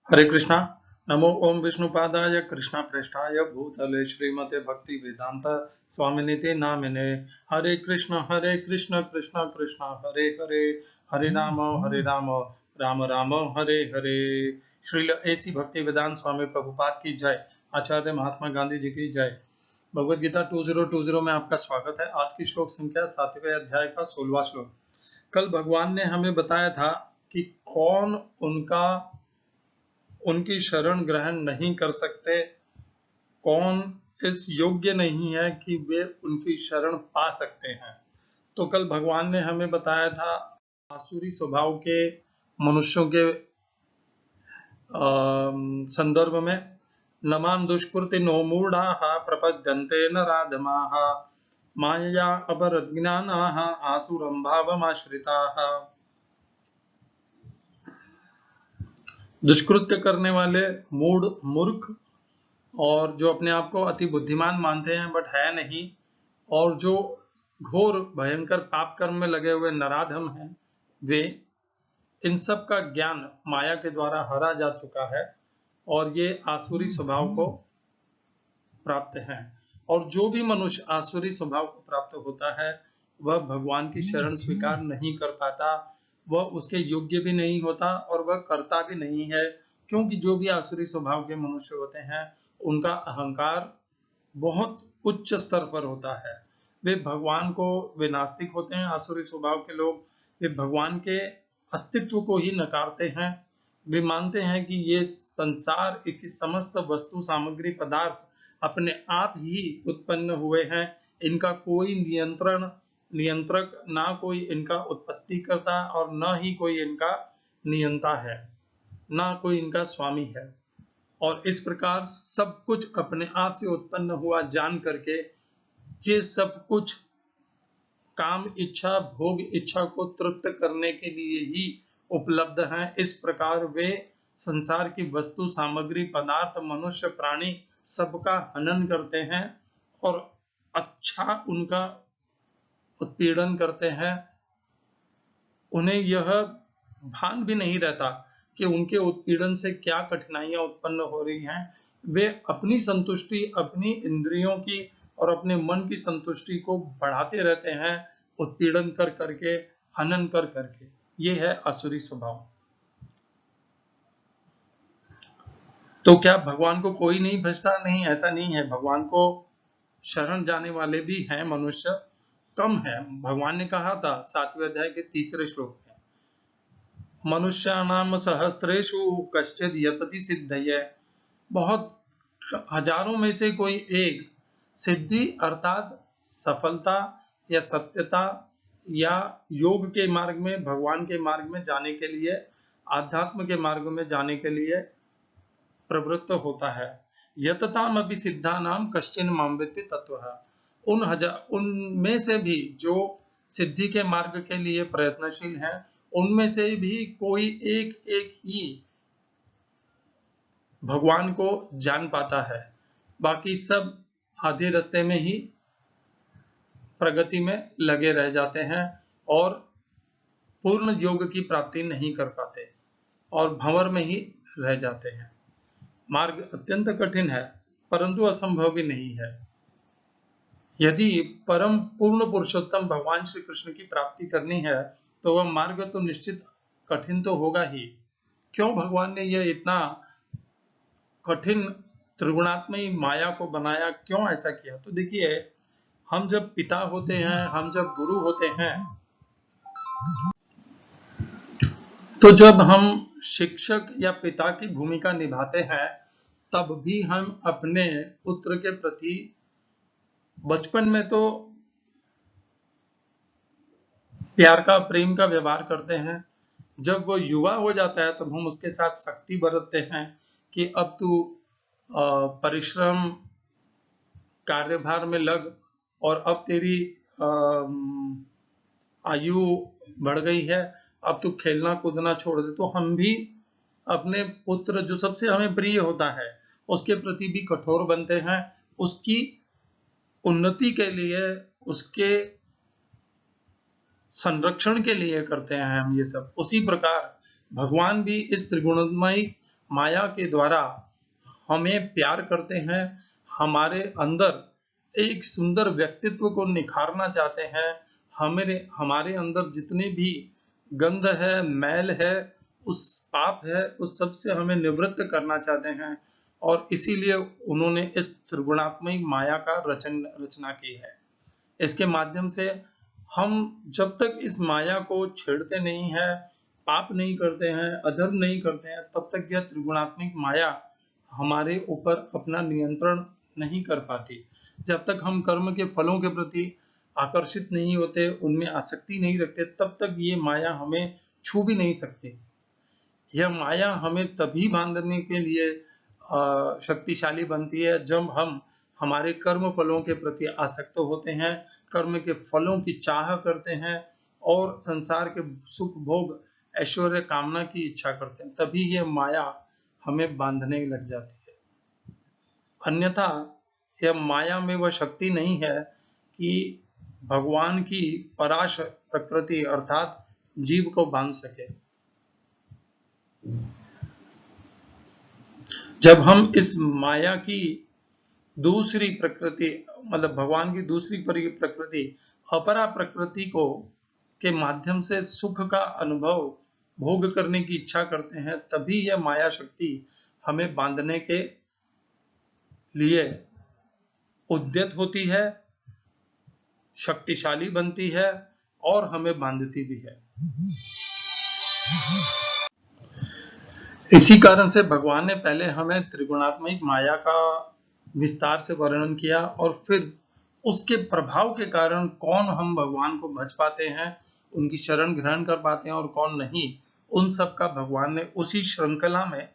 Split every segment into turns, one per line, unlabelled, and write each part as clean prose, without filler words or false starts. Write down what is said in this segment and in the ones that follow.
हरे कृष्णा। नमो ओम विष्णुपादाय कृष्णा प्रेष्ठाय भूतले श्रीमते भक्ति वेदांत स्वामिनिते नामिने। हरे कृष्ण कृष्ण कृष्ण हरे हरे, हरे राम राम राम हरे हरे। श्रील ऐसी भक्ति वेदांत स्वामी प्रभुपाद की जय। आचार्य महात्मा गांधी जी की जय। भगवद गीता 2020 में आपका स्वागत है। आज की श्लोक संख्या 7वें अध्याय का 16वां श्लोक। कल भगवान ने हमें बताया था कि कौन उनकी शरण ग्रहण नहीं कर सकते, कौन इस योग्य नहीं है कि वे उनकी शरण पा सकते हैं। तो कल भगवान ने हमें बताया था आसुरी स्वभाव के मनुष्यों के संदर्भ में, नमाम दुष्कृति नो मूढ़ाः प्रपद्यन्ते नराधमाः मायया अपरज्ञानाः आसुरं भावमाश्रिताः। दुष्कृत्य करने वाले मूर्ख और जो अपने आप को अति बुद्धिमान मानते हैं बट है नहीं, और जो घोर भयंकर पाप कर्म में लगे हुए नराधम हैं, वे इन सब का ज्ञान माया के द्वारा हरा जा चुका है और ये आसुरी स्वभाव को प्राप्त हैं। और जो भी मनुष्य आसुरी स्वभाव को प्राप्त होता है वह भगवान की शरण स्वीकार नहीं कर पाता, वह उसके योग्य भी नहीं होता और वह करता भी नहीं है, क्योंकि जो भी आसुरी स्वभाव के मनुष्य होते हैं उनका अहंकार बहुत उच्च स्तर पर होता है। वे नास्तिक होते हैं। आसुरी स्वभाव के लोग वे भगवान के अस्तित्व को ही नकारते हैं। वे मानते हैं कि ये संसार की समस्त वस्तु सामग्री पदार्थ अपने आप ही उत्पन्न हुए हैं, इनका कोई नियंत्रक ना कोई इनका उत्पत्ति करता और न ही कोई इनका नियंता है, ना कोई इनका स्वामी है। और इस प्रकार सब कुछ अपने आप से उत्पन्न हुआ जान करके ये सब कुछ काम इच्छा भोग इच्छा को तृप्त करने के लिए ही उपलब्ध हैं। इस प्रकार वे संसार की वस्तु सामग्री पदार्थ मनुष्य प्राणी सबका हनन करते हैं और अच्छा उनका उत्पीड़न करते हैं। उन्हें यह भान भी नहीं रहता कि उनके उत्पीड़न से क्या कठिनाइयां उत्पन्न हो रही हैं। वे अपनी संतुष्टि, अपनी इंद्रियों की और अपने मन की संतुष्टि को बढ़ाते रहते हैं, उत्पीड़न कर करके, हनन कर करके। ये है आसुरी स्वभाव। तो क्या भगवान को कोई नहीं भजता? नहीं, ऐसा नहीं है। भगवान को शरण जाने वाले भी हैं मनुष्य, कम है। भगवान ने कहा था 7वें अध्याय के 3रे श्लोक में, मनुष्याणाम सहस्त्रेषु कश्चिद यतति सिद्धये। बहुत हजारों में से कोई एक सिद्धि अर्थात सफलता या सत्यता या योग के मार्ग में, भगवान के मार्ग में जाने के लिए, आध्यात्म के मार्ग में जाने के लिए प्रवृत्त होता है। यतताम अपि सिद्धानाम कश्चिन मां वित्ति तत्वः। उनमें से भी जो सिद्धि के मार्ग के लिए प्रयत्नशील हैं, उनमें से भी कोई एक एक ही भगवान को जान पाता है, बाकी सब आधे रास्ते में ही प्रगति में लगे रह जाते हैं और पूर्ण योग की प्राप्ति नहीं कर पाते और भंवर में ही रह जाते हैं। मार्ग अत्यंत कठिन है परंतु असंभव भी नहीं है। यदि परम पूर्ण पुरुषोत्तम भगवान श्री कृष्ण की प्राप्ति करनी है तो वह मार्ग तो निश्चित कठिन तो होगा ही। क्यों भगवान ने यह इतना कठिन त्रिगुणात्मक माया को बनाया, क्यों ऐसा किया? तो देखिए, हम जब पिता होते हैं, हम जब गुरु होते हैं, तो जब हम शिक्षक या पिता की भूमिका निभाते हैं तब भी हम अपने पुत्र के प्रति बचपन में तो प्यार का, प्रेम का व्यवहार करते हैं। जब वो युवा हो जाता है तब हम उसके साथ सख्ती बरतते हैं कि अब तू परिश्रम कार्यभार में लग और अब तेरी आयु बढ़ गई है, अब तू खेलना कूदना छोड़ दे। तो हम भी अपने पुत्र, जो सबसे हमें प्रिय होता है, उसके प्रति भी कठोर बनते हैं, उसकी उन्नति के लिए, उसके संरक्षण के लिए करते हैं हम ये सब। उसी प्रकार भगवान भी इस त्रिगुणमयी माया के द्वारा हमें प्यार करते हैं, हमारे अंदर एक सुंदर व्यक्तित्व को निखारना चाहते हैं, हमारे अंदर जितने भी गंध है, मैल है, उस पाप है, उस सब से हमें निवृत्त करना चाहते हैं, और इसीलिए उन्होंने इस त्रिगुणात्मक माया का रचना की है। इसके माध्यम से हम जब तक इस माया को छेड़ते नहीं है, पाप नहीं करते हैं, अधर्म नहीं करते हैं, तब तक यह त्रिगुणात्मक माया हमारे ऊपर अपना नियंत्रण नहीं कर पाती। जब तक हम कर्म के फलों के प्रति आकर्षित नहीं होते, उनमें आसक्ति नहीं रखते, तब तक ये माया हमें छू भी नहीं सकती। यह माया हमें तभी बांधने के लिए शक्तिशाली बनती है जब हम हमारे कर्म फलों के प्रति आसक्त होते हैं, कर्म के फलों की चाह करते हैं और संसार के सुख भोग ऐश्वर्य कामना की इच्छा करते हैं, तभी यह माया हमें बांधने लग जाती है। अन्यथा यह माया में वह शक्ति नहीं है कि भगवान की पराश प्रकृति अर्थात जीव को बांध सके। जब हम इस माया की दूसरी प्रकृति मतलब भगवान की दूसरी प्रकृति अपरा प्रकृति को के माध्यम से सुख का अनुभव भोग करने की इच्छा करते हैं, तभी यह माया शक्ति हमें बांधने के लिए उद्यत होती है, शक्तिशाली बनती है और हमें बांधती भी है। इसी कारण से भगवान ने पहले हमें त्रिगुणात्मक माया का विस्तार से वर्णन किया और फिर उसके प्रभाव के कारण कौन हम भगवान को भज पाते हैं, उनकी शरण ग्रहण कर पाते हैं और कौन नहीं, उन सब का भगवान ने उसी श्रृंखला में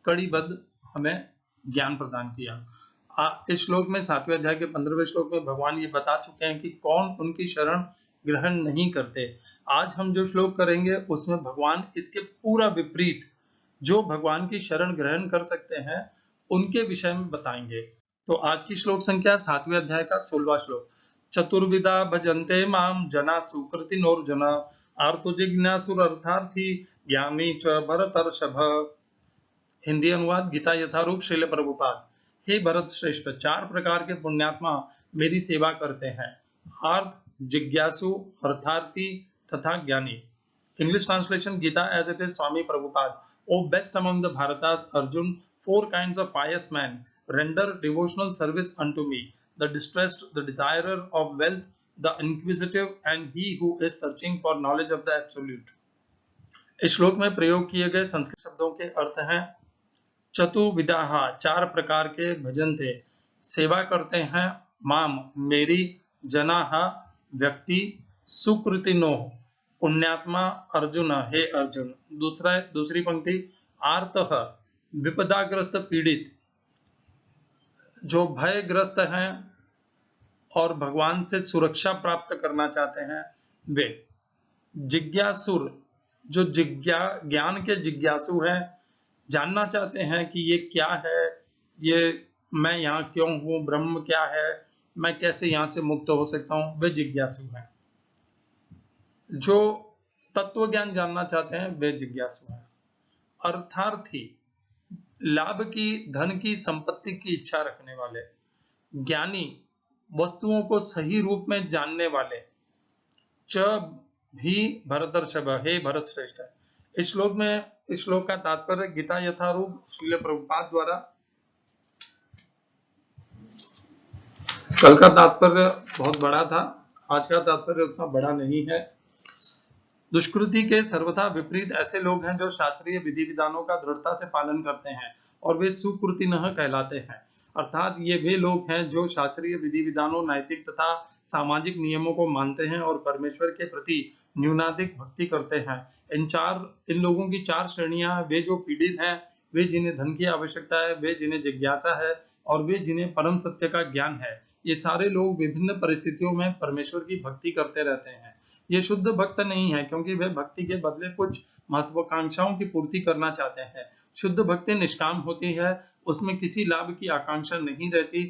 कड़ीबद्ध हमें ज्ञान प्रदान किया। इस श्लोक में 7वें अध्याय के 15वें श्लोक में भगवान ये बता चुके हैं कि कौन उनकी शरण ग्रहण नहीं करते। आज हम जो श्लोक करेंगे उसमें भगवान इसके पूरा विपरीत जो भगवान की शरण ग्रहण कर सकते हैं उनके विषय में बताएंगे। तो आज की श्लोक संख्या 7वें अध्याय का 16वां श्लोक। चतुर्विधा भजन्ते माम जना सुकृतिनोर्जना आर्तो जिज्ञासुर अर्थार्थी ज्ञानी च भरतर्षभ। हिंदी अनुवाद गीता यथारूप श्रील प्रभुपाद। हे भरत श्रेष्ठ, 4 प्रकार के पुण्यात्मा मेरी सेवा करते हैं, आर्थ, जिज्ञासु, अर्थार्थी तथा ज्ञानी। English translation Gita as it is Swami Prabhupada. O best among the Bharatas, Arjun, 4 kinds of pious men render devotional service unto me: the distressed, the desirer of wealth, the inquisitive, and he who is searching for knowledge of the absolute. इस श्लोक में प्रयोग किए गए संस्कृत शब्दों के अर्थ हैं चतुर्विधाः, 4 प्रकार के भजन थे, सेवा करते हैं, माम मेरी, जनाः व्यक्ति, सुकृतिनो पुण्यात्मा, अर्जुन हे अर्जुन। दूसरी पंक्ति आर्तः विपदाग्रस्त पीड़ित, जो भयग्रस्त हैं और भगवान से सुरक्षा प्राप्त करना चाहते हैं वे। जिज्ञासुर, जो ज्ञान के जिज्ञासु हैं, जानना चाहते हैं कि ये क्या है, ये मैं यहाँ क्यों हूँ, ब्रह्म क्या है, मैं कैसे यहाँ से मुक्त हो सकता हूँ, वे जिज्ञासु हैं। जो तत्व ज्ञान जानना चाहते हैं वे जिज्ञासु हैं। अर्थार्थी, लाभ की, धन की, संपत्ति की इच्छा रखने वाले। ज्ञानी, वस्तुओं को सही रूप में जानने वाले। च भी भरतर्षभ, हे भरत श्रेष्ठ। इस श्लोक का तात्पर्य गीता यथारूप श्रील प्रभुपाद द्वारा। कल का तात्पर्य बहुत बड़ा था, आज का तात्पर्य उतना बड़ा नहीं है। दुष्कृति के सर्वथा विपरीत ऐसे लोग हैं जो शास्त्रीय विधि विधानों का दृढ़ता से पालन करते हैं और वे सुकृतिनः कहलाते हैं। अर्थात ये वे लोग हैं जो शास्त्रीय विधि विधानों, नैतिक तथा सामाजिक नियमों को मानते हैं और परमेश्वर के प्रति न्यूनाधिक भक्ति करते हैं। इन लोगों की 4 श्रेणियां, वे जो पीड़ित हैं, वे जिन्हें धन की आवश्यकता है, वे जिन्हें जिज्ञासा है और वे जिन्हें परम सत्य का ज्ञान है। ये सारे लोग विभिन्न परिस्थितियों में परमेश्वर की भक्ति करते रहते हैं। ये शुद्ध भक्त नहीं है क्योंकि वे भक्ति के बदले कुछ महत्वाकांक्षाओं की पूर्ति करना चाहते हैं। शुद्ध भक्ति निष्काम होती है, उसमें किसी लाभ की आकांक्षा नहीं रहती।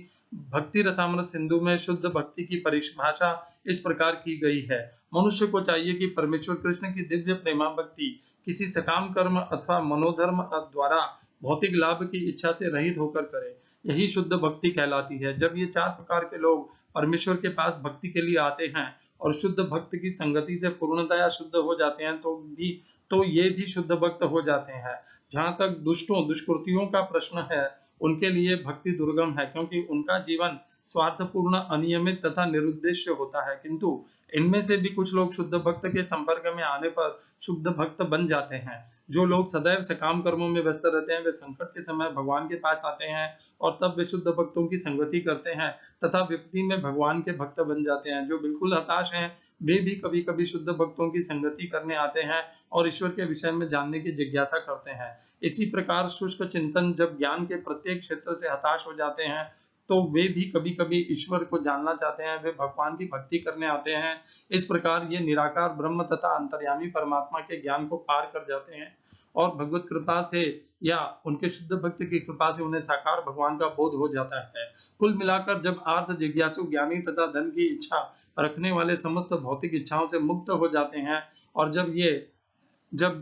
भक्ति रसामृत सिंधु में शुद्ध भक्ति की परिभाषा इस प्रकार की गई है: मनुष्य को चाहिए कि परमेश्वर कृष्ण की दिव्य प्रेमा भक्ति किसी सकाम कर्म अथवा मनोधर्म द्वारा भौतिक लाभ की इच्छा से रहित होकर करे, यही शुद्ध भक्ति कहलाती है। जब ये 4 प्रकार के लोग परमेश्वर के पास भक्ति के लिए आते हैं और शुद्ध भक्त की संगति से पूर्णतया शुद्ध हो जाते हैं तो ये भी शुद्ध भक्त हो जाते हैं। जहां तक दुष्कृतियों का प्रश्न है, उनके लिए भक्ति दुर्गम है, क्योंकि उनका जीवन स्वार्थपूर्ण, अनियमित तथा निरुद्देश्य होता है। किंतु इनमें से भी कुछ लोग शुद्ध भक्त के संपर्क में आने पर शुद्ध भक्त बन जाते हैं। जो लोग सदैव सकाम कर्मों में व्यस्त रहते हैं, वे संकट के समय भगवान के पास आते हैं और तब वे शुद्ध भक्तों की संगति करते हैं तथा विपत्ति में भगवान के भक्त बन जाते हैं। जो बिल्कुल हताश हैं, वे भी कभी कभी शुद्ध भक्तों की संगति करने आते हैं और ईश्वर के विषय में जानने की जिज्ञासा करते हैं। इसी प्रकार शुष्क चिंतन जब ज्ञान के प्रत्येक क्षेत्र से हताश हो जाते हैं, तो वे भी कभी कभी ईश्वर को जानना चाहते हैं, वे भगवान की भक्ति करने आते हैं। इस प्रकार ये निराकार ब्रह्म तथा अंतर्यामी परमात्मा के ज्ञान को पार कर जाते हैं और भगवत कृपा से या उनके शुद्ध भक्त की कृपा से उन्हें साकार भगवान का बोध हो जाता है। कुल मिलाकर जब आर्थ जिज्ञासु ज्ञानी तथा धन की इच्छा रखने वाले समस्त भौतिक इच्छाओं से मुक्त हो जाते हैं और जब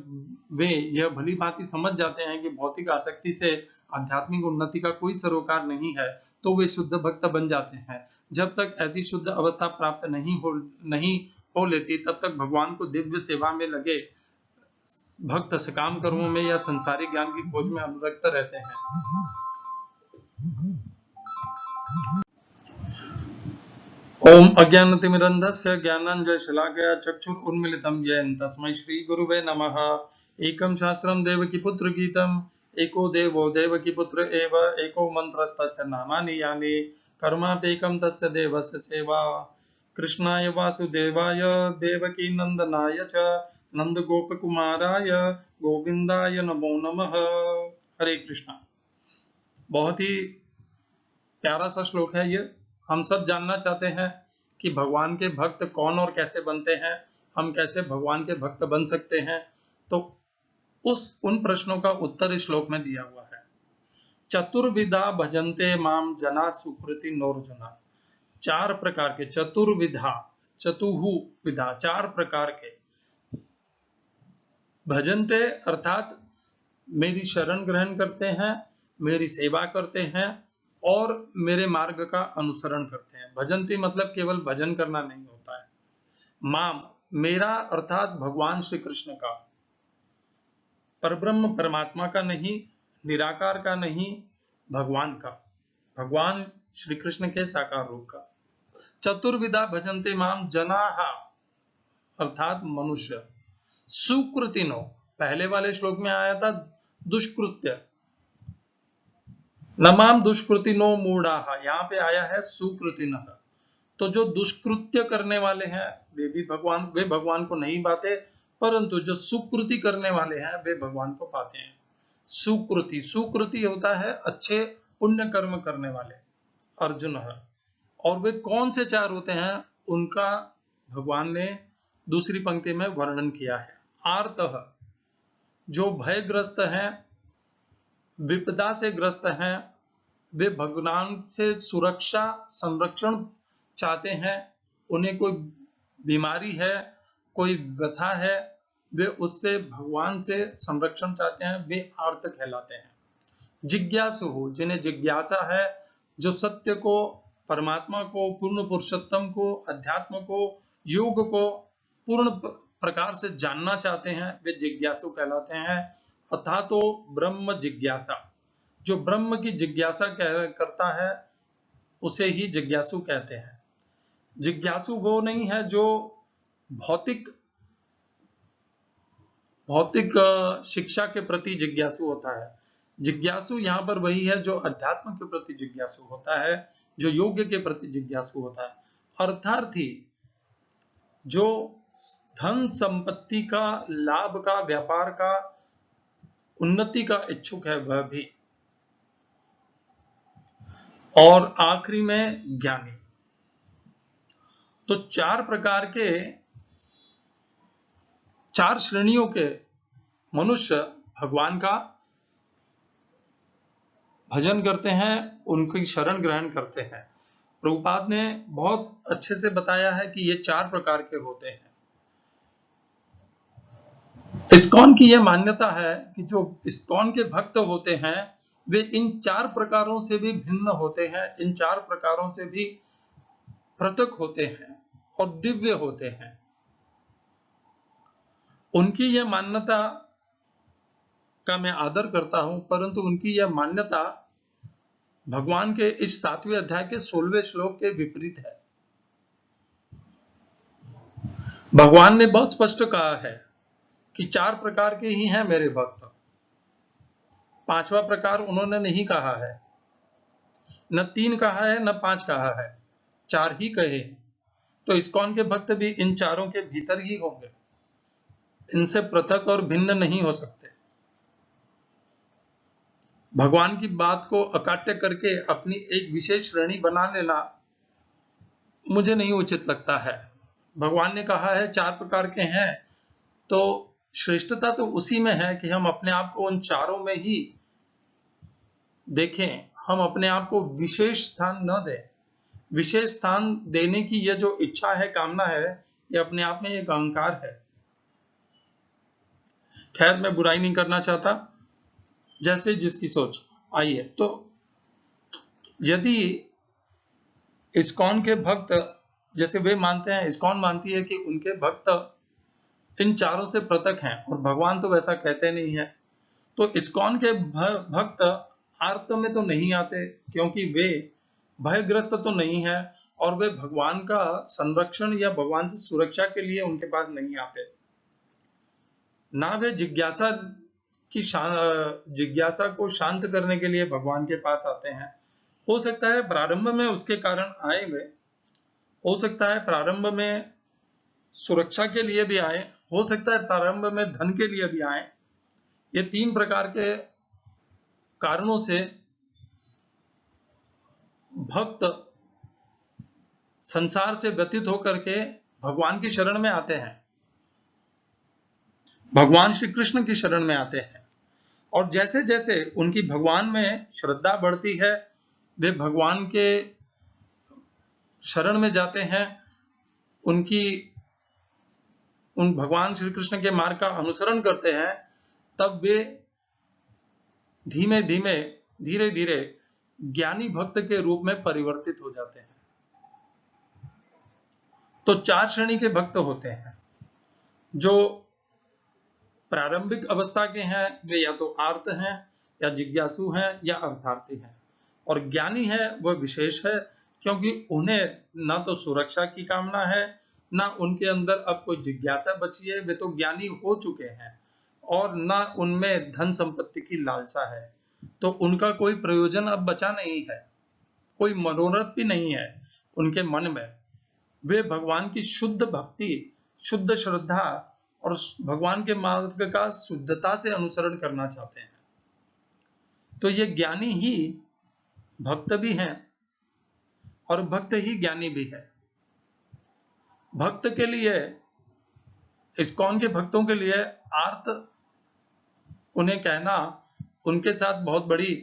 वे यह भली भांति समझ जाते हैं कि भौतिक आसक्ति से आध्यात्मिक उन्नति का कोई सरोकार नहीं है, तो वे शुद्ध भक्त बन जाते हैं। जब तक ऐसी शुद्ध अवस्था प्राप्त नहीं हो लेती, तब तक भगवान को दिव्य सेवा में लगे भक्त सकाम कर्मों में या संसारिक ज्ञान की खोज में अनुरक्त रहते हैं। ओम अज्ञानतिमिरन्धस्य ज्ञानाञ्जनशलाकया चक्षुरुन्मीलितं येन तस्मै श्रीगुरुवे नमः। एकं शास्त्रं देवकीपुत्र गीतम्, एको देवो देवकीपुत्र एव, एको मन्त्रस्तस्य नामानि यानि, कर्माप्येकं तस्य देवस्य सेवा। कृष्णाय वासुदेवाय देवकीनन्दनाय च नंदगोपकुमाराय गोविंदाय नमो नमः। हरे कृष्णा। बहुत ही प्यारा सा श्लोक है ये। हम सब जानना चाहते हैं कि भगवान के भक्त कौन और कैसे बनते हैं, हम कैसे भगवान के भक्त बन सकते हैं। तो उन प्रश्नों का उत्तर इस श्लोक में दिया हुआ है। चतुर्विधा भजन्ते माम जना सुकृति नोर्जुना। 4 प्रकार के चतुहु विधा 4 प्रकार के भजन्ते अर्थात मेरी शरण ग्रहण करते हैं, मेरी सेवा करते हैं और मेरे मार्ग का अनुसरण करते हैं। भजन्ते मतलब केवल भजन करना नहीं होता है। माम मेरा अर्थात भगवान श्री कृष्ण का, परब्रह्म परमात्मा का नहीं, निराकार का नहीं, भगवान का, भगवान श्री कृष्ण के साकार रूप का। चतुर्विधा भजन्ते माम जनाः अर्थात मनुष्य, सुकृतिनो पहले वाले श्लोक में आया था दुष्कृत्य, नमाम दुष्कृतिनो मूढ़ाः, यहाँ पे आया है सुकृतिनः। तो जो दुष्कृत्य करने वाले हैं वे भगवान को नहीं पाते, परंतु जो सुकृति करने वाले हैं वे भगवान को पाते हैं। सुकृति होता है अच्छे पुण्य कर्म करने वाले, अर्जुन है। और वे कौन से 4 होते हैं, उनका भगवान ने दूसरी पंक्ति में वर्णन किया है। आर्तः जो भयग्रस्त हैं, विपदा से ग्रस्त हैं, वे भगवान से सुरक्षा संरक्षण चाहते हैं। उन्हें कोई बीमारी है, कोई व्यथा है, वे उससे भगवान से संरक्षण चाहते हैं, वे आर्त कहलाते हैं। जिज्ञासु हो जिन्हें जिज्ञासा है, जो सत्य को, परमात्मा को, पूर्ण पुरुषोत्तम को, अध्यात्म को, योग को पूर्ण प्रकार से जानना चाहते हैं, वे जिज्ञासु कहलाते हैं। अर्थात तो ब्रह्म जिज्ञासा, जो ब्रह्म की जिज्ञासा करता है उसे ही जिज्ञासु कहते हैं। जिज्ञासु वो नहीं है जो भौतिक शिक्षा के प्रति जिज्ञासु होता है। जिज्ञासु यहाँ पर वही है जो अध्यात्म के प्रति जिज्ञासु होता है, जो योग्य के प्रति जिज्ञासु होता है। अर्थार्थी जो धन संपत्ति का, लाभ का, व्यापार का, उन्नति का इच्छुक है वह भी। और आखिरी में ज्ञानी। तो 4 प्रकार के, 4 श्रेणियों के मनुष्य भगवान का भजन करते हैं, उनकी शरण ग्रहण करते हैं। प्रभुपाद ने बहुत अच्छे से बताया है कि ये 4 प्रकार के होते हैं। इस्कॉन की यह मान्यता है कि जो इस्कॉन के भक्त होते हैं वे इन 4 प्रकारों से भी भिन्न होते हैं, इन 4 प्रकारों से भी पृथक होते हैं और दिव्य होते हैं। उनकी यह मान्यता का मैं आदर करता हूं, परंतु उनकी यह मान्यता भगवान के इस 7वें अध्याय के 16वें श्लोक के विपरीत है। भगवान ने बहुत स्पष्ट कहा है कि 4 प्रकार के ही हैं मेरे भक्त। 5वां प्रकार उन्होंने नहीं कहा है, न 3 कहा है, न 5 कहा है, 4 ही कहे। तो इस्कॉन के भक्त भी इन चारों के भीतर ही होंगे, इनसे पृथक और भिन्न नहीं हो सकते। भगवान की बात को अकाट्य करके अपनी एक विशेष श्रेणी बना लेना मुझे नहीं उचित लगता है। भगवान ने कहा है 4 प्रकार के हैं, तो श्रेष्ठता तो उसी में है कि हम अपने आप को उन चारों में ही देखें, हम अपने आप को विशेष स्थान न दें। विशेष स्थान देने की यह जो इच्छा है, कामना है, ये अपने आप में एक अहंकार है। खैर, मैं बुराई नहीं करना चाहता, जैसे जिसकी सोच। आइए, तो यदि इस्कॉन के भक्त, जैसे वे मानते हैं, इस्कॉन मानती है कि उनके भक्त इन चारों से पृथक हैं, और भगवान तो वैसा कहते नहीं है, तो इस्कॉन के भक्त आर्त में तो नहीं आते, क्योंकि वे भयग्रस्त तो नहीं है, और वे भगवान का संरक्षण या भगवान से सुरक्षा के लिए उनके पास नहीं आते। ना वे जिज्ञासा को शांत करने के लिए भगवान के पास आते हैं। हो सकता है प्रारंभ में उसके कारण आए वे, हो सकता है प्रारंभ में सुरक्षा के लिए भी आए, हो सकता है प्रारंभ में धन के लिए भी आए। ये 3 प्रकार के कारणों से भक्त संसार से व्यतीत होकर के भगवान की शरण में आते हैं, भगवान श्री कृष्ण की शरण में आते हैं। और जैसे जैसे उनकी भगवान में श्रद्धा बढ़ती है, वे भगवान के शरण में जाते हैं, उन भगवान श्री कृष्ण के मार्ग का अनुसरण करते हैं, तब वे धीमे धीमे, धीरे धीरे ज्ञानी भक्त के रूप में परिवर्तित हो जाते हैं। तो 4 श्रेणी के भक्त होते हैं। जो प्रारंभिक अवस्था के हैं वे या तो आर्त हैं, या जिज्ञासु हैं, या अर्थार्थी हैं। और ज्ञानी है वह विशेष है, क्योंकि उन्हें ना तो सुरक्षा की कामना है, ना उनके अंदर अब कोई जिज्ञासा बची है, वे तो ज्ञानी हो चुके हैं, और ना उनमें धन संपत्ति की लालसा है, तो उनका कोई प्रयोजन अब बचा नहीं है, कोई मनोरथ भी नहीं है उनके मन में। वे भगवान की शुद्ध भक्ति, शुद्ध श्रद्धा और भगवान के मार्ग का शुद्धता से अनुसरण करना चाहते हैं। तो ये ज्ञानी ही भक्त भी हैं, और भक्त ही ज्ञानी भी है। भक्त के लिए, इस्कॉन के भक्तों के लिए आर्त उन्हें कहना उनके साथ बहुत बड़ी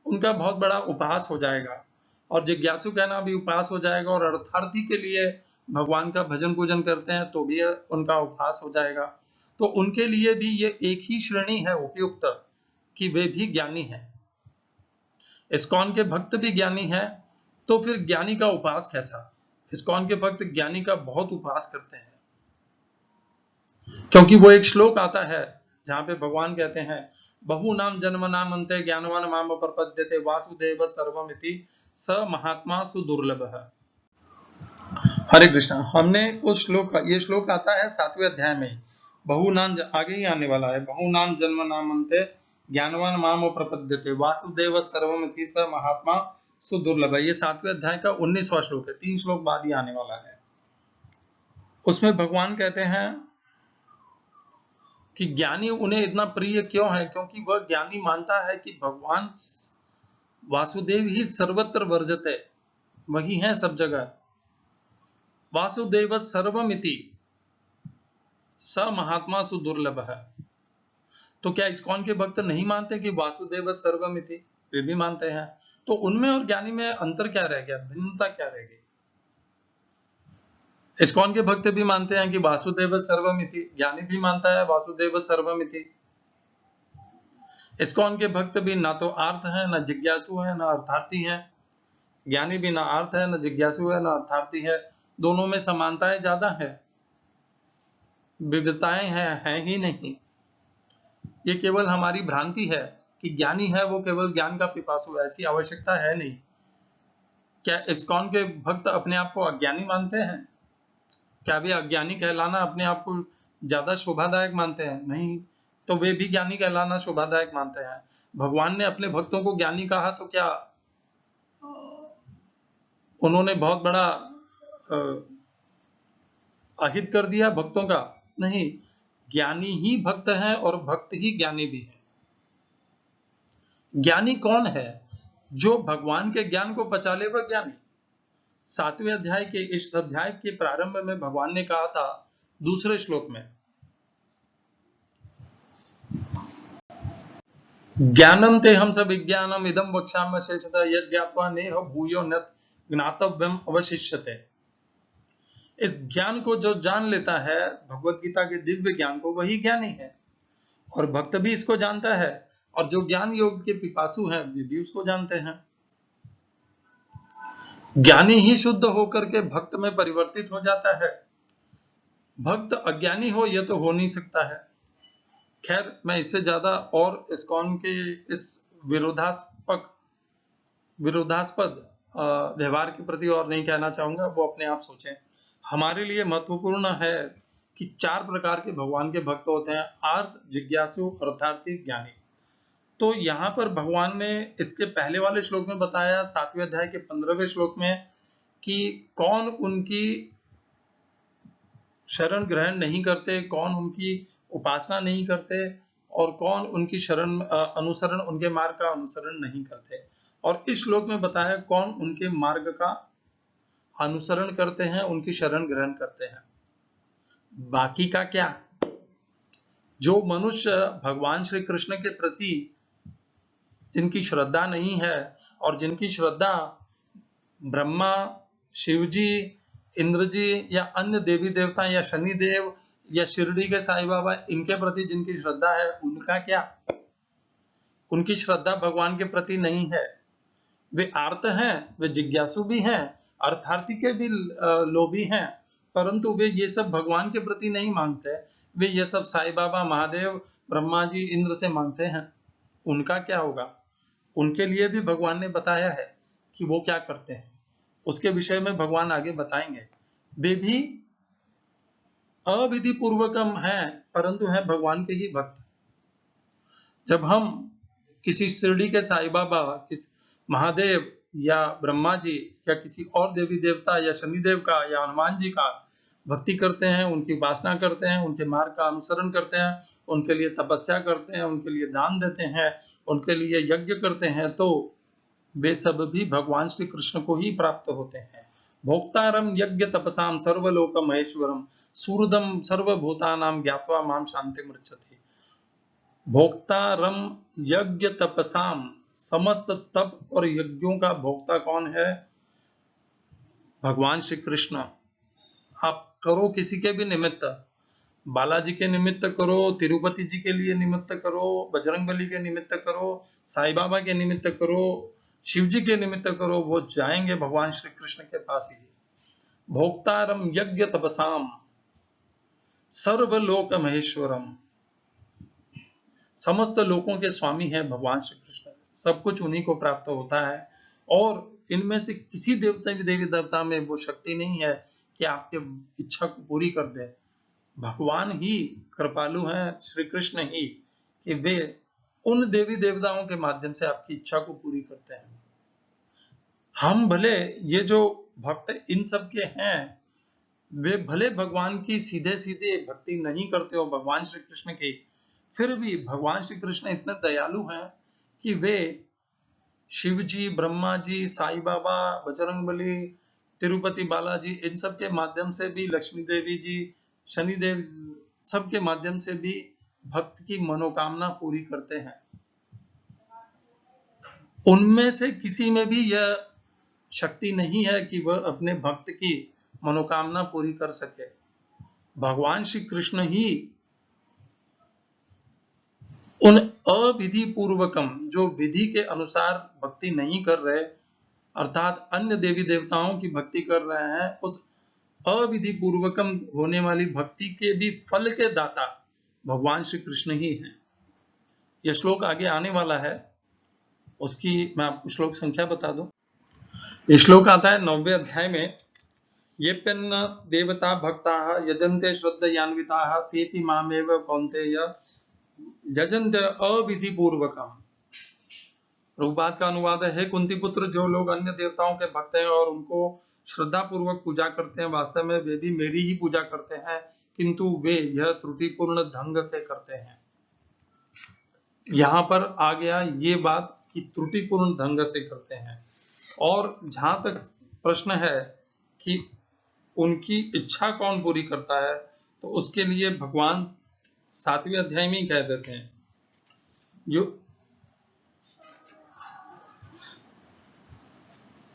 उनका बहुत बड़ा उपहास हो जाएगा, और जिज्ञासु कहना भी उपहास हो जाएगा, और अर्थार्थी के लिए भगवान का भजन पूजन करते हैं तो भी उनका उपहास हो जाएगा। तो उनके लिए भी ये एक ही श्रेणी है उपयुक्त, कि वे भी ज्ञानी हैं। इस्कॉन के भक्त भी ज्ञानी हैं, तो फिर ज्ञानी का उपहास कैसा? इस्कॉन के भक्त ज्ञानी का बहुत उपहास करते हैं, क्योंकि वो एक श्लोक आता है जहां पे भगवान कहते हैं, बहु नाम जन्म नाम अंते ज्ञानवान माम प्रपद्यते वासुदेव सर्वमिति स महात्मा सुदुर्लभ है। हरे कृष्णा। हमने उस श्लोक, ये श्लोक आता है 7वें अध्याय में, बहु नाम आगे ही आने वाला है, बहु नाम जन्म नाम अंते ज्ञानवान माम प्रपद्यते वासुदेव सर्वमिति स महात्मा सुदुर्लभ है। ये 7वें अध्याय का 19वां श्लोक है, 3 श्लोक बाद ही आने वाला है। उसमें भगवान कहते हैं कि ज्ञानी उन्हें इतना प्रिय क्यों है, क्योंकि वह ज्ञानी मानता है कि भगवान वासुदेव ही सर्वत्र वर्जते, वही है सब जगह। वासुदेव सर्वमिति स महात्मा सुदुर्लभ है। तो क्या इस्कॉन के भक्त नहीं मानते कि वासुदेव सर्वमिति? वे भी मानते हैं। तो उनमें और ज्ञानी में अंतर क्या रह गया, भिन्नता क्या रह गई? इस्कॉन के भक्त भी मानते हैं कि वासुदेव सर्वमिति, ज्ञानी भी मानता है वासुदेव सर्वमिति। इस्कॉन के भक्त भी ना तो आर्थ है, ना जिज्ञासु है, ना अर्थार्थी है। ज्ञानी भी ना आर्थ है, ना जिज्ञासु है, ना अर्थार्थी है। दोनों में समानताएं ज्यादा है, विविधताएं हैं ही नहीं। ये केवल हमारी भ्रांति है कि ज्ञानी है वो केवल ज्ञान का पिपासु है, ऐसी आवश्यकता है नहीं। क्या इस्कॉन के भक्त अपने आप को अज्ञानी मानते हैं? क्या वे अज्ञानी कहलाना अपने आप को ज्यादा शोभादायक मानते हैं? नहीं, तो वे भी ज्ञानी कहलाना शोभादायक मानते हैं। भगवान ने अपने भक्तों को ज्ञानी कहा तो क्या उन्होंने बहुत बड़ा अहित कर दिया भक्तों का? नहीं, ज्ञानी ही भक्त हैं और भक्त ही ज्ञानी भी है। ज्ञानी कौन है? जो भगवान के ज्ञान को पचा ले वह ज्ञानी। 7वें अध्याय के इस अध्याय के प्रारंभ में भगवान ने कहा था दूसरे श्लोक में, ज्ञानम ते हम सब विज्ञानम इदम वक्ष्यामि शेषतः यत् ज्ञात्वा नेह भूयो न ज्ञातव्यम अवशिष्यते। इस ज्ञान को जो जान लेता है, भगवत गीता के दिव्य ज्ञान को, वही ज्ञानी है। और भक्त भी इसको जानता है, और जो ज्ञान योग के पिपासु हैं वे भी उसको जानते हैं। ज्ञानी ही शुद्ध होकर के भक्त में परिवर्तित हो जाता है। भक्त अज्ञानी हो यह तो हो नहीं सकता है। खैर, मैं इससे ज्यादा और इस्कॉन के इस विरोधास्पद व्यवहार के प्रति और नहीं कहना चाहूंगा, वो अपने आप सोचें। हमारे लिए महत्वपूर्ण है कि 4 प्रकार के भगवान के भक्त होते हैं, आर्त, जिज्ञासु, अर्थार्थी, ज्ञानी। तो यहाँ पर भगवान ने इसके पहले वाले श्लोक में बताया, 7वें अध्याय के 15वें श्लोक में, कि कौन उनकी शरण ग्रहण नहीं करते, कौन उनकी उपासना नहीं करते, और कौन उनकी अनुसरण, उनके मार्ग का अनुसरण नहीं करते। और इस श्लोक में बताया कौन उनके मार्ग का अनुसरण करते हैं, उनकी शरण ग्रहण करते हैं। बाकी का क्या? जो मनुष्य भगवान श्री कृष्ण के प्रति जिनकी श्रद्धा नहीं है, और जिनकी श्रद्धा ब्रह्मा, शिवजी, इंद्र जी या अन्य देवी देवता या शनिदेव या शिरडी के साईं बाबा, इनके प्रति जिनकी श्रद्धा है, उनका क्या? उनकी श्रद्धा भगवान के प्रति नहीं है। वे आर्त हैं, वे जिज्ञासु भी हैं, अर्थार्थी के भी लोभी हैं, परंतु वे ये सब भगवान के प्रति नहीं मांगते। वे ये सब साईं बाबा, महादेव, ब्रह्मा जी, इंद्र से मांगते हैं। उनका क्या होगा? उनके लिए भी भगवान ने बताया है कि वो क्या करते हैं। उसके विषय में भगवान आगे बताएंगे। वे भी अविधि पूर्वकम हैं, परंतु हैं भगवान के ही भक्त। जब हम किसी शिरडी के साईं बाबा, किसी महादेव या ब्रह्मा जी या किसी और देवी देवता या शनिदेव का या हनुमान जी का भक्ति करते हैं, उनकी उपासना करते हैं, उनके मार्ग का अनुसरण करते हैं, उनके लिए तपस्या करते हैं, उनके लिए दान देते हैं, उनके लिए यज्ञ करते हैं, तो वे सब भी भगवान श्री कृष्ण को ही प्राप्त होते हैं। भोक्तारम यज्ञ तपसाम सर्वलोक महेश्वरम सूरदम सर्वभूतानाम ज्ञात्वा माम शांति मृच्छति। भोक्तारम यज्ञ तपसाम, समस्त तप और यज्ञों का भोक्ता कौन है? भगवान श्री कृष्ण। आप करो किसी के भी निमित्त, बालाजी के निमित्त करो, तिरुपति जी के लिए निमित्त करो, बजरंगबली के निमित्त करो, साईं बाबा के निमित्त करो, शिव जी के निमित्त करो, वो जाएंगे भगवान श्री कृष्ण के पास ही। भोक्तारम यज्ञ तपसाम सर्वलोक महेश्वरम, समस्त लोकों के स्वामी हैं भगवान श्री कृष्ण। सब कुछ उन्हीं को प्राप्त होता है, और इनमें से किसी देवी देवता में वो शक्ति नहीं है कि आपके इच्छा को पूरी कर दे। भगवान ही कृपालु हैं, श्री कृष्ण ही, कि वे उन देवी देवताओं के माध्यम से आपकी इच्छा को पूरी करते हैं। हम भले, ये जो भक्त इन सब के हैं, वे भले भगवान की सीधे सीधे भक्ति नहीं करते हो भगवान श्री कृष्ण की, फिर भी भगवान श्री कृष्ण इतने दयालु हैं कि वे शिव जी, ब्रह्मा जी, साईं बाबा, बजरंगबली, तिरुपति बालाजी, इन सब के माध्यम से भी, लक्ष्मी देवी जी, शनिदेव, सबके माध्यम से भी भक्त की मनोकामना पूरी करते हैं। उनमें से किसी में भी यह शक्ति नहीं है कि वह अपने भक्त की मनोकामना पूरी कर सके। भगवान श्री कृष्ण ही उन अविधि पूर्वकम, जो विधि के अनुसार भक्ति नहीं कर रहे, अर्थात अन्य देवी देवताओं की भक्ति कर रहे हैं, उस अविधि पूर्वकम होने वाली भक्ति के भी फल के दाता भगवान श्री कृष्ण ही हैं। यह श्लोक आगे आने वाला है, उसकी मैं आपको श्लोक संख्या बता दूं। ये श्लोक आता है 9वें अध्याय में। ये पेन्न देवता भक्ता यजन्ते श्रद्धयान्विता तेपि मामेव कौन्तेय यजन्ते अविधि पूर्वकम। रूपात का अनुवाद है, हे कुंती पुत्र, जो लोग अन्य देवताओं के भक्त हैं और उनको श्रद्धा पूर्वक पूजा करते हैं, वास्तव में वे भी मेरी ही पूजा करते हैं, किंतु वे यह त्रुटिपूर्ण ढंग से करते हैं। यहाँ पर आ गया ये बात कि त्रुटिपूर्ण ढंग से करते हैं। और जहां तक प्रश्न है कि उनकी इच्छा कौन पूरी करता है, तो उसके लिए भगवान 7वें अध्याय में ही कह देते हैं। जो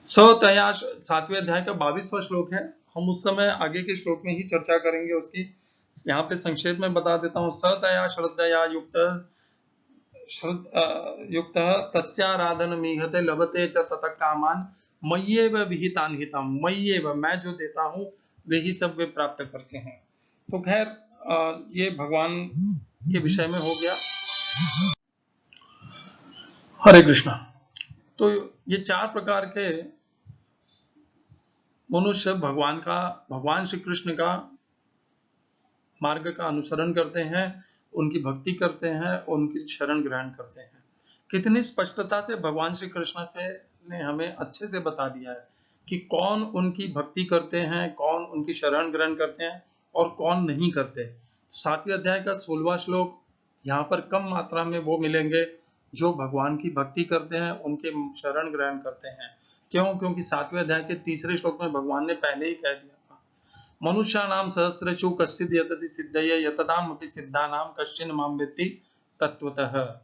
सतया 7वें अध्याय का 22वां श्लोक है, हम उस समय आगे के श्लोक में ही चर्चा करेंगे उसकी। यहाँ पे संक्षेप में बता देता हूँ। सतया श्रद्धया युक्त तस्याराधन मीहते लभते च ततः कामान मय्येव विहितान हितम। मय्येव, मैं जो देता हूँ वे ही सब वे प्राप्त करते हैं। तो खैर ये भगवान के विषय में हो गया। हरे कृष्णा। तो ये 4 प्रकार के मनुष्य भगवान श्री कृष्ण का मार्ग का अनुसरण करते हैं, उनकी भक्ति करते हैं, उनकी शरण ग्रहण करते हैं। कितनी स्पष्टता से भगवान श्री कृष्ण ने हमें अच्छे से बता दिया है कि कौन उनकी भक्ति करते हैं, कौन उनकी शरण ग्रहण करते हैं और कौन नहीं करते। 7वें अध्याय का 16वां श्लोक, यहाँ पर कम मात्रा में वो मिलेंगे जो भगवान की भक्ति करते हैं, उनके शरण ग्रहण करते हैं। क्यों? क्योंकि 7वें अध्याय के 3रे श्लोक में भगवान ने पहले ही कह दिया था, मनुष्याणाम सहस्रेषु कश्चिद् यतति सिद्धये यततामपि सिद्धानां कश्चिन् मां वेत्ति तत्वतः।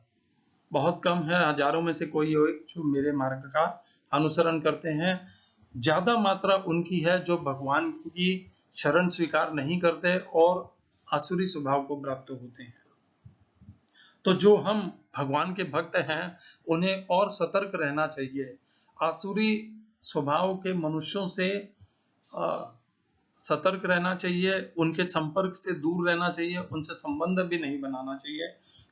बहुत कम है, हजारों में से कोई एक जो मेरे मार्ग का अनुसरण करते हैं। ज्यादा मात्रा उनकी है जो भगवान की शरण स्वीकार नहीं करते और आसुरी स्वभाव को प्राप्त होते हैं। तो जो हम भगवान के भक्त हैं, उन्हें और सतर्क रहना चाहिए। आसुरी स्वभाव के मनुष्यों से सतर्क रहना चाहिए, उनके संपर्क से दूर रहना चाहिए, उनसे संबंध भी नहीं बनाना चाहिए,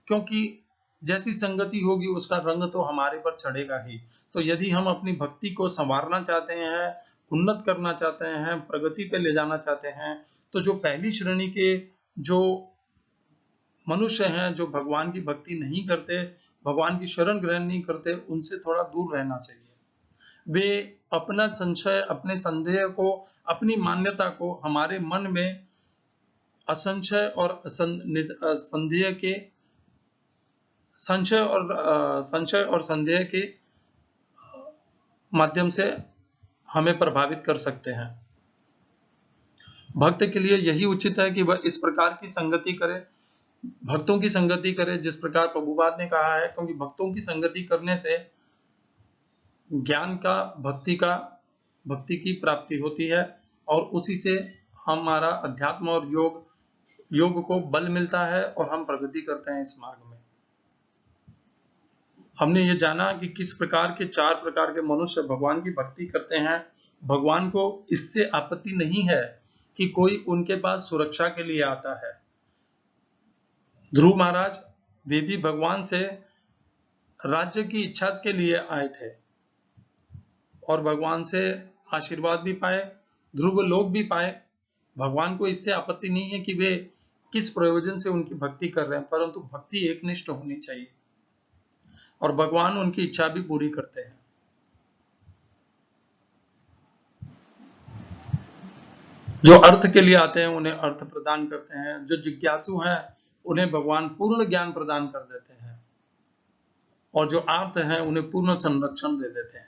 क्योंकि जैसी संगति होगी उसका रंग तो हमारे पर चढ़ेगा ही। तो यदि हम अपनी भक्ति को संवारना चाहते हैं, उन्नत करना चाहते हैं, प्रगति पे ले जाना चाहते हैं, तो जो पहली श्रेणी के जो मनुष्य हैं, जो भगवान की भक्ति नहीं करते, भगवान की शरण ग्रहण नहीं करते, उनसे थोड़ा दूर रहना चाहिए। वे अपना संशय, अपने संदेह को, अपनी मान्यता को हमारे मन में असंशय और संशय और संदेह के माध्यम से हमें प्रभावित कर सकते हैं। भक्त के लिए यही उचित है कि वह इस प्रकार की संगति करे, भक्तों की संगति करे, जिस प्रकार प्रभुपाद ने कहा है, क्योंकि भक्तों की संगति करने से ज्ञान का, भक्ति की प्राप्ति होती है और उसी से हमारा अध्यात्म और योग को बल मिलता है और हम प्रगति करते हैं इस मार्ग में। हमने ये जाना कि किस प्रकार के 4 प्रकार के मनुष्य भगवान की भक्ति करते हैं। भगवान को इससे आपत्ति नहीं है कि कोई उनके पास सुरक्षा के लिए आता है। ध्रुव महाराज वे भी भगवान से राज्य की इच्छा के लिए आए थे और भगवान से आशीर्वाद भी पाए, ध्रुव लोग भी पाए। भगवान को इससे आपत्ति नहीं है कि वे किस प्रयोजन से उनकी भक्ति कर रहे हैं, परंतु भक्ति एकनिष्ठ होनी चाहिए और भगवान उनकी इच्छा भी पूरी करते हैं। जो अर्थ के लिए आते हैं उन्हें अर्थ प्रदान करते हैं, जो जिज्ञासु हैं उन्हें भगवान पूर्ण ज्ञान प्रदान कर देते हैं और जो आर्त हैं उन्हें पूर्ण संरक्षण दे देते हैं।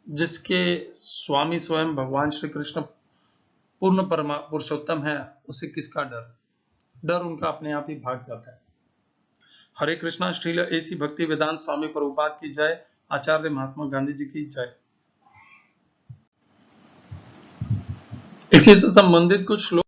जिसके स्वामी स्वयं भगवान श्री कृष्ण पूर्ण पुरुषोत्तम है, उसे किसका डर उनका अपने आप ही भाग जाता है। हरे कृष्णा। श्रील एसी भक्ति वेदांत स्वामी प्रभुपाद की जय। आचार्य महात्मा गांधी जी की जय। इसी से संबंधित कुछ श्लोक